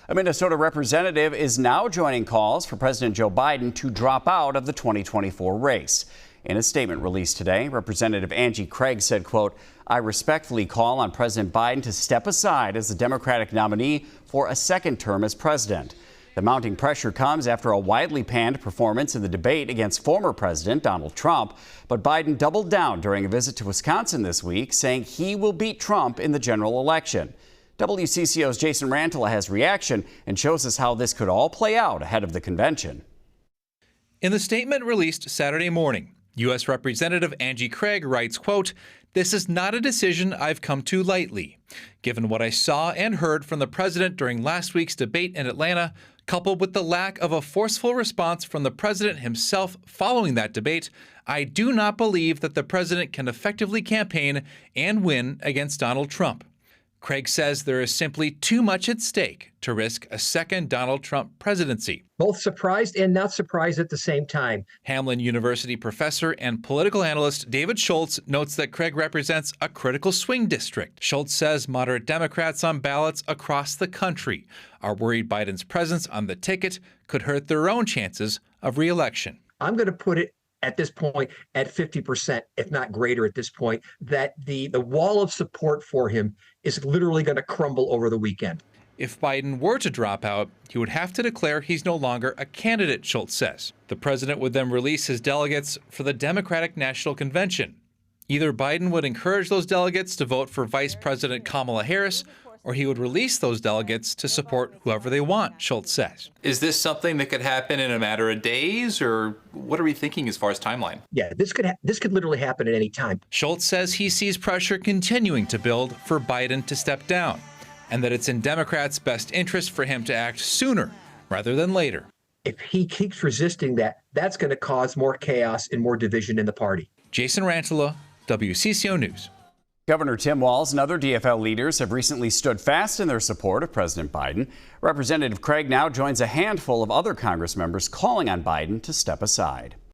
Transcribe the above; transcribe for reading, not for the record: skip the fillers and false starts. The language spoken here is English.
A Minnesota representative is now joining calls for President Joe Biden to drop out of the 2024 race. In a statement released today, Representative Angie Craig said, quote, "I respectfully call on President Biden to step aside as the Democratic nominee for a second term as president." The mounting pressure comes after a widely panned performance in the debate against former President Donald Trump. But Biden doubled down during a visit to Wisconsin this week, saying he will beat Trump in the general election. WCCO's Jason Rantala has reaction and shows us how this could all play out ahead of the convention. In the statement released Saturday morning, U.S. Representative Angie Craig writes, quote, "This is not a decision I've come to lightly. Given what I saw and heard from the president during last week's debate in Atlanta, coupled with the lack of a forceful response from the president himself following that debate, I do not believe that the president can effectively campaign and win against Donald Trump." Craig says there is simply too much at stake to risk a second Donald Trump presidency. Both surprised and not surprised at the same time. Hamline University professor and political analyst David Schultz notes that Craig represents a critical swing district. Schultz says moderate Democrats on ballots across the country are worried Biden's presence on the ticket could hurt their own chances of re-election. I'm going to put it at this point at 50%, if not greater at this point, that the wall of support for him is literally going to crumble over the weekend. If Biden were to drop out, he would have to declare he's no longer a candidate, Schultz says. The president would then release his delegates for the Democratic National Convention. Either Biden would encourage those delegates to vote for Vice President Kamala Harris, or he would release those delegates to support whoever they want, Schultz says. Is this something that could happen in a matter of days, or what are we thinking as far as timeline? Yeah, this could literally happen at any time. Schultz says he sees pressure continuing to build for Biden to step down, and that it's in Democrats' best interest for him to act sooner rather than later. If he keeps resisting that, that's going to cause more chaos and more division in the party. Jason Rantala, WCCO News. Governor Tim Walz and other DFL leaders have recently stood fast in their support of President Biden. Representative Craig now joins a handful of other Congress members calling on Biden to step aside.